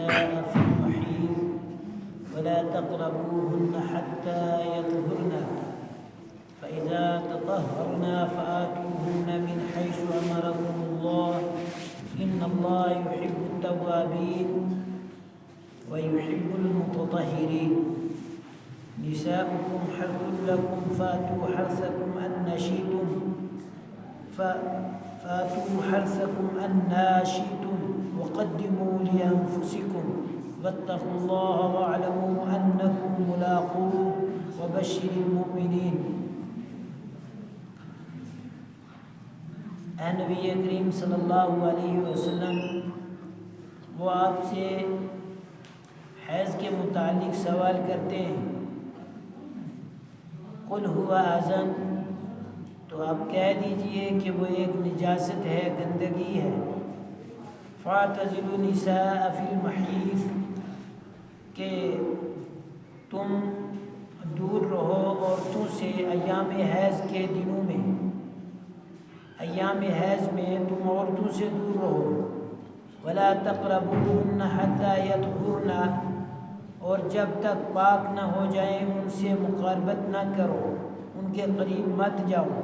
النساء في المحيض ولا تقربوهن حتى يطهرن فإذا تطهرن فآتوهن من حيث أمركم الله إن الله يحب التوابين ويحب المتطهرين نساؤكم حرث لكم فاتوا حرثكم أن شئتم وقدموا لأنفسكم واتقوا الله واعلموا أنكم ملاقوه وبشر المؤمنين۔ اے نبی کریم صلی اللہ علیہ وسلم، وہ آپ سے حیض کے متعلق سوال کرتے ہیں۔ قل هو اذن، تو آپ کہہ دیجئے کہ وہ ایک نجاست ہے، گندگی ہے۔ فاعتزلوا النساء فی المحیض، کہ تم دور رہو عورتوں سے ایام حیض کے دنوں میں، ایام حیض میں تم عورتوں سے دور رہو۔ ولا تقربوهن حتى يطهرن، اور جب تک پاک نہ ہو جائیں ان سے مقاربت نہ کرو، ان کے قریب مت جاؤ۔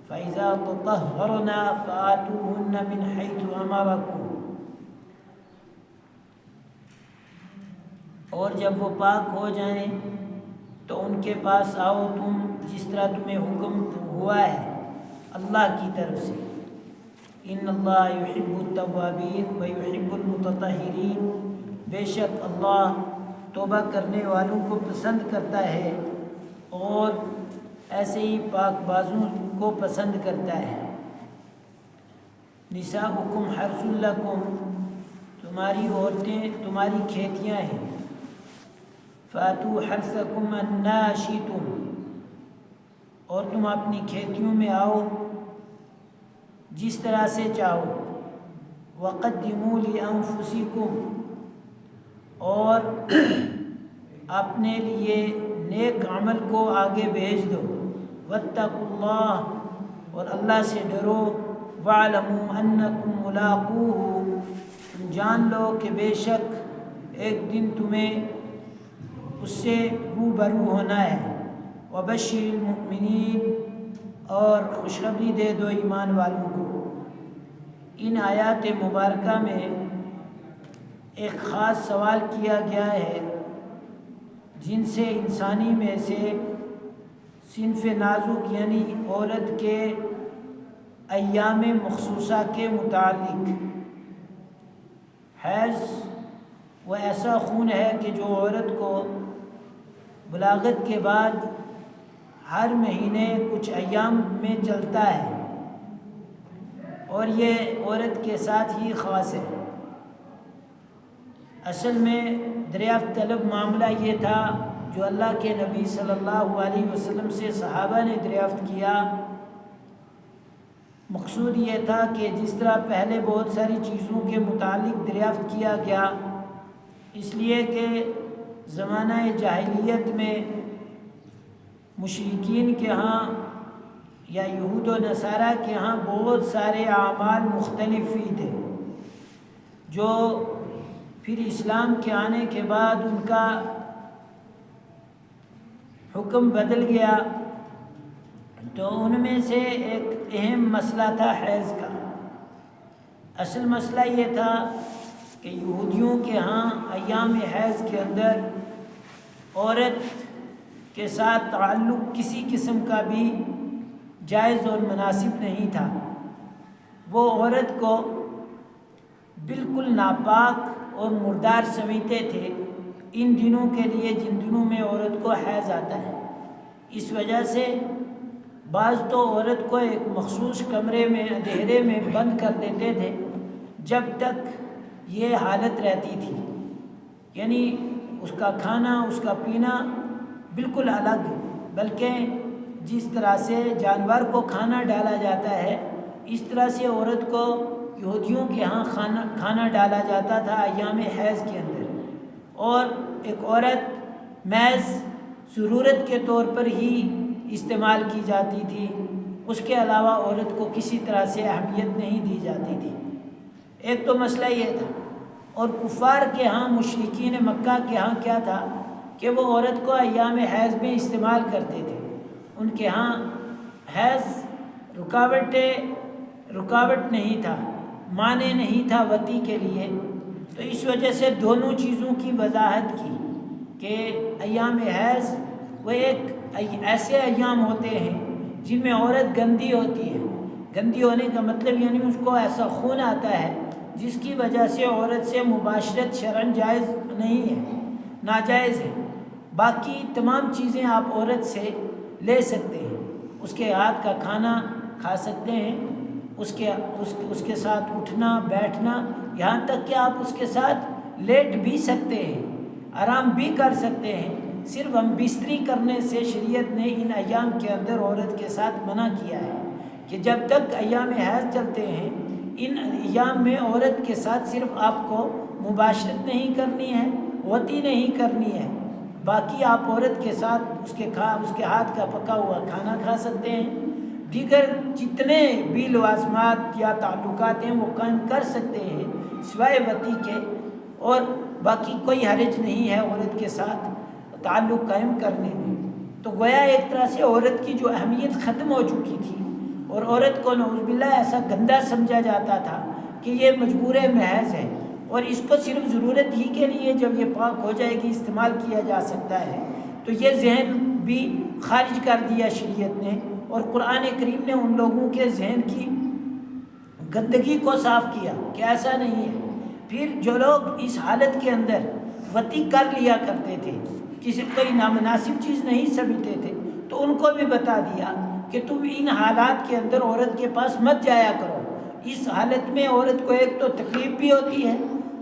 فإذا تطهرن فآتوهن من حيث أمركم، اور جب وہ پاک ہو جائیں تو ان کے پاس آؤ تم جس طرح تمہیں حکم ہوا ہے اللہ کی طرف سے۔ ان اللہ یحب التوابین ویحب المتطہرین، بے شک اللہ توبہ کرنے والوں کو پسند کرتا ہے اور ایسے ہی پاک بازوں کو پسند کرتا ہے۔ نساؤکم حرث لکم، تمہاری عورتیں تمہاری کھیتیاں ہیں۔ فاتوا حرثکم انا شئتم، اور تم اپنی کھیتیوں میں آؤ جس طرح سے چاہو۔ وقدموا لانفسکم، اور اپنے لیے نیک عمل کو آگے بھیج دو۔ واتقوا اللہ، اور اللہ سے ڈرو۔ واعلموا انکم ملاقوہ، تم جان لو کہ بے شک ایک دن تمہیں اس سے روبرو ہونا ہے۔ وبشر المؤمنین، اور خوشخبری دے دو ایمان والوں کو۔ ان آیات مبارکہ میں ایک خاص سوال کیا گیا ہے جن سے انسانی میں سے صنف نازک یعنی عورت کے ایام مخصوصہ کے متعلق۔ حیض وہ ایسا خون ہے کہ جو عورت کو بلاغت کے بعد ہر مہینے کچھ ایام میں چلتا ہے، اور یہ عورت کے ساتھ ہی خاص ہے۔ اصل میں دریافت طلب معاملہ یہ تھا جو اللہ کے نبی صلی اللہ علیہ وسلم سے صحابہ نے دریافت کیا۔ مقصود یہ تھا کہ جس طرح پہلے بہت ساری چیزوں کے متعلق دریافت کیا گیا، اس لیے کہ زمانہ جاہلیت میں مشرکین کے ہاں یا یہود و نصارہ کے ہاں بہت سارے اعمال مختلف ہی تھے، جو پھر اسلام کے آنے کے بعد ان کا حکم بدل گیا۔ تو ان میں سے ایک اہم مسئلہ تھا حیض کا۔ اصل مسئلہ یہ تھا کہ یہودیوں کے ہاں ایام حیض کے اندر عورت کے ساتھ تعلق کسی قسم کا بھی جائز اور مناسب نہیں تھا۔ وہ عورت کو بالکل ناپاک اور مردار سمجھتے تھے ان دنوں کے لیے جن دنوں میں عورت کو حیض آتا ہے۔ اس وجہ سے بعض تو عورت کو ایک مخصوص کمرے میں اندھیرے میں بند کر دیتے تھے جب تک یہ حالت رہتی تھی، یعنی اس کا کھانا اس کا پینا بالکل الگ، بلکہ جس طرح سے جانور کو کھانا ڈالا جاتا ہے اس طرح سے عورت کو یہودیوں کے ہاں کھانا ڈالا جاتا تھا ایام حیض کے اندر، اور ایک عورت محض ضرورت کے طور پر ہی استعمال کی جاتی تھی، اس کے علاوہ عورت کو کسی طرح سے اہمیت نہیں دی جاتی تھی۔ ایک تو مسئلہ یہ تھا، اور کفار کے ہاں، مشرکین مکہ کے ہاں کیا تھا کہ وہ عورت کو ایام حیض میں استعمال کرتے تھے. ان کے ہاں حیض رکاوٹ نہیں تھا، معنی نہیں تھا وتی کے لیے. تو اس وجہ سے دونوں چیزوں کی وضاحت کی کہ ایام حیض وہ ایک ایسے ایام ہوتے ہیں جن میں عورت گندی ہوتی ہے. گندی ہونے کا مطلب یعنی اس کو ایسا خون آتا ہے جس کی وجہ سے عورت سے مباشرت شرعاً جائز نہیں ہے، ناجائز ہے. باقی تمام چیزیں آپ عورت سے لے سکتے ہیں. اس کے ہاتھ کا کھانا کھا سکتے ہیں، اس کے ساتھ اٹھنا بیٹھنا، یہاں تک کہ آپ اس کے ساتھ لیٹ بھی سکتے ہیں، آرام بھی کر سکتے ہیں. صرف ہم بستری کرنے سے شریعت نے ان ایام کے اندر عورت کے ساتھ منع کیا ہے کہ جب تک ایام حیض چلتے ہیں ان ایام میں عورت کے ساتھ صرف آپ کو مباشرت نہیں کرنی ہے، وطی نہیں کرنی ہے. باقی آپ عورت کے ساتھ اس کے ہاتھ کا پکا ہوا کھانا کھا سکتے ہیں، دیگر جتنے بھی لوازمات یا تعلقات ہیں وہ قائم کر سکتے ہیں سوائے وطی کے. اور باقی کوئی حرج نہیں ہے عورت کے ساتھ تعلق قائم کرنے میں. تو گویا ایک طرح سے عورت کی جو اہمیت ختم ہو چکی تھی اور عورت کو نعوذ باللہ ایسا گندا سمجھا جاتا تھا کہ یہ مجبور محض ہے اور اس کو صرف ضرورت ہی کے لیے جب یہ پاک ہو جائے گی استعمال کیا جا سکتا ہے. تو یہ ذہن بھی خارج کر دیا شریعت نے، اور قرآن کریم نے ان لوگوں کے ذہن کی گندگی کو صاف کیا کہ ایسا نہیں ہے. پھر جو لوگ اس حالت کے اندر وطی کر لیا کرتے تھے، کسی کوئی نامناسب چیز نہیں سمجھتے تھے، تو ان کو بھی بتا دیا کہ تم ان حالات کے اندر عورت کے پاس مت جایا کرو. اس حالت میں عورت کو ایک تو تکلیف بھی ہوتی ہے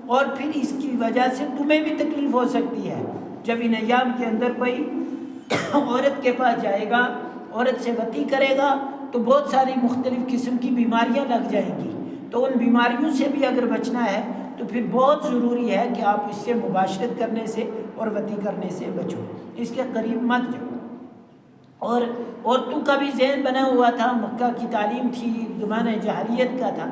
اور پھر اس کی وجہ سے تمہیں بھی تکلیف ہو سکتی ہے. جب ان ایام کے اندر کوئی عورت کے پاس جائے گا، عورت سے وطی کرے گا، تو بہت ساری مختلف قسم کی بیماریاں لگ جائیں گی. تو ان بیماریوں سے بھی اگر بچنا ہے تو پھر بہت ضروری ہے کہ آپ اس سے مباشرت کرنے سے اور وطی کرنے سے بچو، اس کے قریب مت جاؤ. اور عورتوں کا بھی ذہن بنا ہوا تھا، مکہ کی تعلیم تھی، زمانہ جاہلیت کا تھا.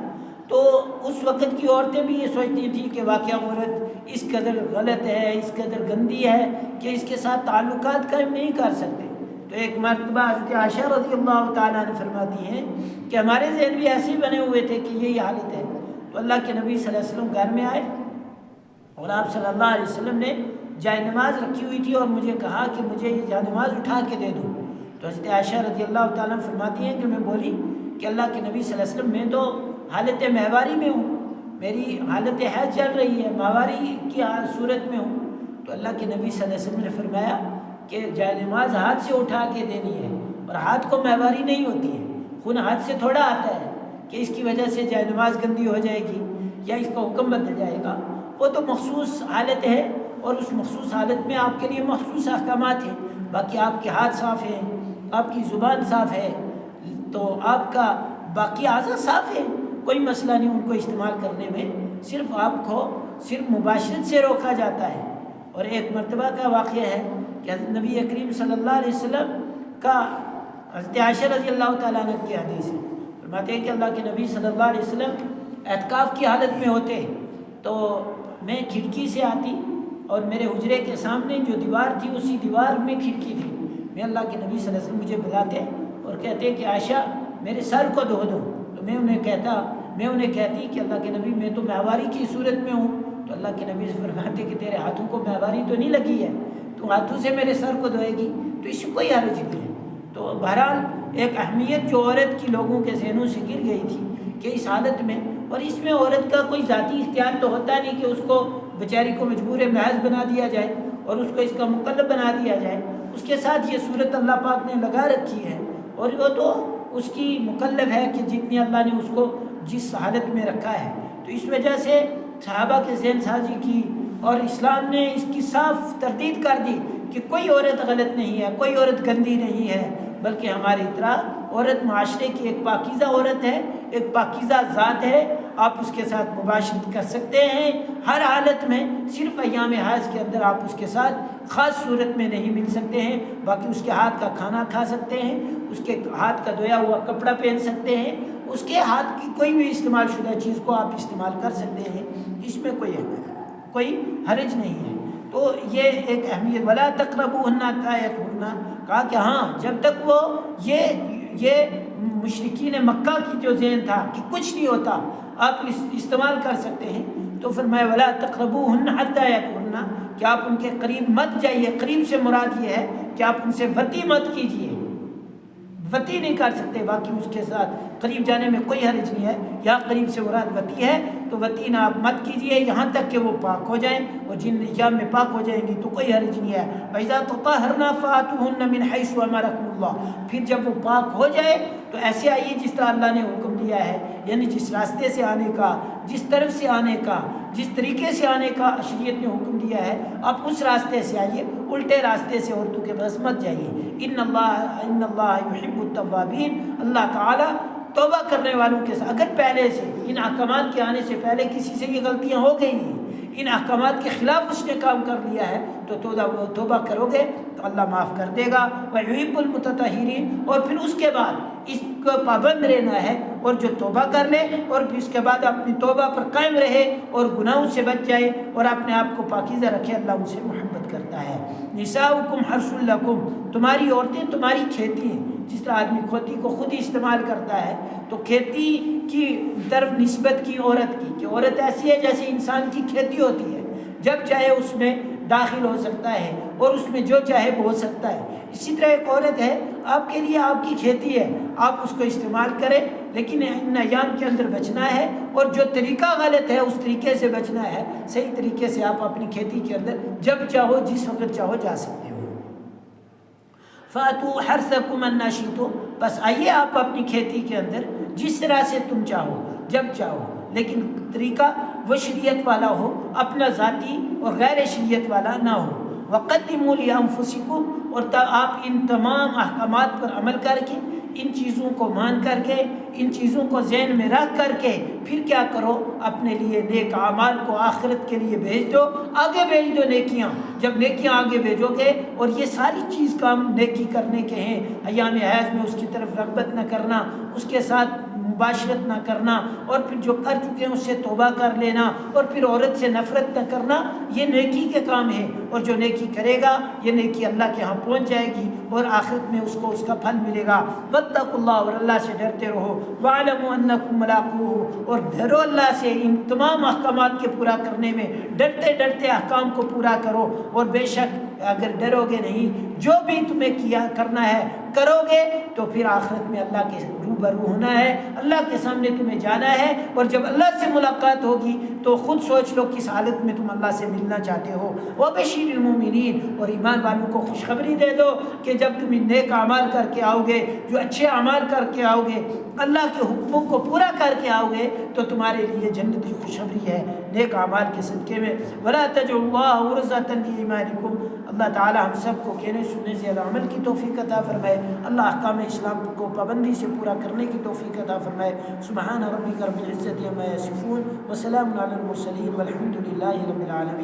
تو اس وقت کی عورتیں بھی یہ سوچتی تھیں کہ واقعہ عورت اس قدر غلط ہے، اس قدر گندی ہے کہ اس کے ساتھ تعلقات قائم نہیں کر سکتے. تو ایک مرتبہ حضرت عائشہ رضی اللہ تعالیٰ عنہ فرماتی ہیں کہ ہمارے ذہن بھی ایسے ہی بنے ہوئے تھے کہ یہی حالت ہے. تو اللہ کے نبی صلی اللہ علیہ وسلم گھر میں آئے اور آپ صلی اللہ علیہ وسلم نے جائے نماز رکھی ہوئی تھی اور مجھے کہا کہ مجھے یہ جائے نماز اٹھا کے دے دو. تو حضرت عائشہ رضی اللہ تعالیٰ فرماتی ہیں کہ میں بولی کہ اللہ کے نبی صلی اللہ علیہ وسلم میں تو حالت مہواری میں ہوں، میری حالت حیض چل رہی ہے، مہواری کی صورت میں ہوں. تو اللہ کے نبی صلی اللہ علیہ وسلم نے فرمایا کہ جائے نماز ہاتھ سے اٹھا کے دینی ہے، اور ہاتھ کو مہواری نہیں ہوتی ہے، خون ہاتھ سے تھوڑا آتا ہے کہ اس کی وجہ سے جائے نماز گندی ہو جائے گی یا اس کا حکم بدل جائے گا. وہ تو مخصوص حالت ہے اور اس مخصوص حالت میں آپ کے لیے مخصوص احکامات ہیں. باقی آپ کے ہاتھ صاف ہیں، آپ کی زبان صاف ہے، تو آپ کا باقی اعضاء صاف ہے، کوئی مسئلہ نہیں ان کو استعمال کرنے میں. صرف آپ کو صرف مباشرت سے روکا جاتا ہے. اور ایک مرتبہ کا واقعہ ہے کہ حضرت نبی کریم صلی اللہ علیہ وسلم کا حضرت عائشہ رضی اللہ تعالیٰ عنہ کی حدیث ہے، فرماتے ہیں کہ اللہ کے نبی صلی اللہ علیہ وسلم اعتکاف کی حالت میں ہوتے تو میں کھڑکی سے آتی اور میرے حجرے کے سامنے جو دیوار تھی اسی دیوار میں کھڑکی تھی. میں اللہ کے نبی صلی اللہ علیہ وسلم مجھے بلاتے اور کہتے کہ عائشہ میرے سر کو دھو دو. تو میں انہیں کہتی کہ اللہ کے نبی میں تو مہواری کی صورت میں ہوں. تو اللہ کے نبی سے فرماتے کہ تیرے ہاتھوں کو مہواری تو نہیں لگی ہے، تو ہاتھوں سے میرے سر کو دھوئے گی تو اس سے کوئی حرج نہیں ہے. تو بہرحال ایک اہمیت جو عورت کی لوگوں کے ذہنوں سے گر گئی تھی کہ اس حالت میں، اور اس میں عورت کا کوئی ذاتی اختیار تو ہوتا نہیں کہ اس کو بیچاری کو مجبور محض بنا دیا جائے اور اس کو اس کا مکلف بنا دیا جائے. اس کے ساتھ یہ صورت اللہ پاک نے لگا رکھی ہے اور وہ تو اس کی مکلف ہے کہ جتنی اللہ نے اس کو جس حالت میں رکھا ہے. تو اس وجہ سے صحابہ کے ذہن سازی کی اور اسلام نے اس کی صاف تردید کر دی کہ کوئی عورت غلط نہیں ہے، کوئی عورت گندی نہیں ہے، بلکہ ہماری طرح عورت معاشرے کی ایک پاکیزہ عورت ہے، ایک پاکیزہ ذات ہے. آپ اس کے ساتھ مباشرت کر سکتے ہیں ہر حالت میں، صرف ایام حیض کے اندر آپ اس کے ساتھ خاص صورت میں نہیں مل سکتے ہیں. باقی اس کے ہاتھ کا کھانا کھا سکتے ہیں، اس کے ہاتھ کا دھویا ہوا کپڑا پہن سکتے ہیں، اس کے ہاتھ کی کوئی بھی استعمال شدہ چیز کو آپ استعمال کر سکتے ہیں، اس میں کوئی اہمیت نہیں. کوئی حرج نہیں ہے۔ تو یہ ایک اہمیت، ولا تقربوہن حتی یطہرن، کہا کہ ہاں جب تک وہ یہ مشرکین مکہ کی جو ذہن تھا کہ کچھ نہیں ہوتا آپ استعمال کر سکتے ہیں، تو فرمایا ولا تقربوہن حتی یطہرن کہ آپ ان کے قریب مت جائیے۔ قریب سے مراد یہ ہے کہ آپ ان سے وطی مت کیجیے، وطی نہیں کر سکتے، باقی اس کے ساتھ قریب جانے میں کوئی حرج نہیں ہے۔ یا قریب سے مراد وطی ہے تو وطی نہ آپ مت کیجیے یہاں تک کہ وہ پاک ہو جائیں، اور جن ایام میں پاک ہو جائیں گی تو کوئی حرج نہیں ہے۔ وَإِذَا تَطَهَّرْنَ فَأْتُوهُنَّ مِنْ حَيْثُ أَمَرَكُمُ اللَّهُ، پھر جب وہ پاک ہو جائے تو ایسے آئیے جس طرح اللہ نے حکم دیا ہے، یعنی جس راستے سے آنے کا، جس طرف سے آنے کا، جس طریقے سے آنے کا شریعت نے حکم دیا ہے، آپ اس راستے سے آئیے، الٹے راستے سے عورتوں کے پاس مت جائیے۔ ان اللہ یحب التوابین، اللہ تعالیٰ توبہ کرنے والوں کے ساتھ، اگر پہلے سے ان احکامات کے آنے سے پہلے کسی سے یہ غلطیاں ہو گئی ہیں، ان احکامات کے خلاف اس نے کام کر لیا ہے، تو توبہ کرو گے تو اللہ معاف کر دے گا۔ وَيُحِبُّ الْمُتَطَهِّرِينَ، اور پھر اس کے بعد اس کو پابند رہنا ہے، اور جو توبہ کر لے اور پھر اس کے بعد اپنی توبہ پر قائم رہے اور گناہوں سے بچ جائے اور اپنے آپ کو پاکیزہ رکھے، اللہ ان سے محبت کرتا ہے۔ نساؤکم حرث لکم، تمہاری عورتیں تمہاری کھیتی ہیں۔ جس طرح آدمی کھیتی کو خود ہی استعمال کرتا ہے، تو کھیتی کی طرف نسبت کی عورت کی کہ عورت ایسی ہے جیسے انسان کی کھیتی ہوتی ہے، جب چاہے اس میں داخل ہو سکتا ہے اور اس میں جو چاہے بو سکتا ہے۔ اسی طرح ایک عورت ہے، آپ کے لیے آپ کی کھیتی ہے، آپ اس کو استعمال کریں، لیکن ان ایام کے اندر بچنا ہے، اور جو طریقہ غلط ہے اس طریقے سے بچنا ہے۔ صحیح طریقے سے آپ اپنی کھیتی کے اندر جب چاہو جس وقت چاہو جا سکتے ہو۔ فَأْتُوا حَرْثَكُمْ أَنَّىٰ شِئْتُمْ، بس آئیے آپ اپنی کھیتی کے اندر جس طرح سے تم چاہو جب چاہو، لیکن طریقہ وہ شریعت والا ہو، اپنا ذاتی اور غیر شریعت والا نہ ہو۔ وَقَدِّمُوا لِأَنفُسِكُمْ، اور آپ ان تمام احکامات پر عمل کر کے، ان چیزوں کو مان کر کے، ان چیزوں کو ذہن میں رکھ کر کے پھر کیا کرو، اپنے لیے نیک اعمال کو آخرت کے لیے بھیج دو، آگے بھیج دو نیکیاں۔ جب نیکیاں آگے بھیجو گے، اور یہ ساری چیز کام نیکی کرنے کے ہیں، ایام حیض میں اس کی طرف رغبت نہ کرنا، اس کے ساتھ مباشرت نہ کرنا، اور پھر جو کر چکے ہیں اس سے توبہ کر لینا، اور پھر عورت سے نفرت نہ کرنا، یہ نیکی کے کام ہے۔ اور جو نیکی کرے گا یہ نیکی اللہ کے ہاں پہنچ جائے گی، اور آخرت میں اس کو اس کا پھل ملے گا۔ واتقوا اللہ، اور اللہ سے ڈرتے رہو۔ واعلموا انکم ملاقوہ، اور ڈرو اللہ سے ان تمام احکامات کے پورا کرنے میں، ڈرتے ڈرتے احکام کو پورا کرو، اور بے شک اگر ڈرو گے نہیں، جو بھی تمہیں کیا کرنا ہے کرو گے تو پھر آخرت میں اللہ کے روبرو ہونا ہے، اللہ کے سامنے تمہیں جانا ہے، اور جب اللہ سے ملاقات ہوگی تو خود سوچ لو کس حالت میں تم اللہ سے ملنا چاہتے ہو۔ وَبَشِّرِ الْمُؤْمِنِينَ، اور ایمان والوں کو خوشخبری دے دو کہ جب تم نیک اعمال کر کے آؤ گے، جو اچھے اعمال کر کے آؤ گے، اللہ کے حکموں کو پورا کر کے آؤ گے، تو تمہارے لیے جنت کی خوشخبری ہے نیک اعمال کے صدقے میں۔ وَلَا تَجْعَلُوا اللَّهَ عُرْضَةً لِأَيْمَانِكُمْ، اللہ تعالی ہم سب کو کہنے سننے سے عمل کی توفیق عطا فرمائے، اللہ احکام اسلام کو پابندی سے پورا کرنے کی توفیق عطا فرمائے۔ سبحان ربک رب العزت عما یصفون، وسلام علی المرسلین، والحمد للہ رب العالمین۔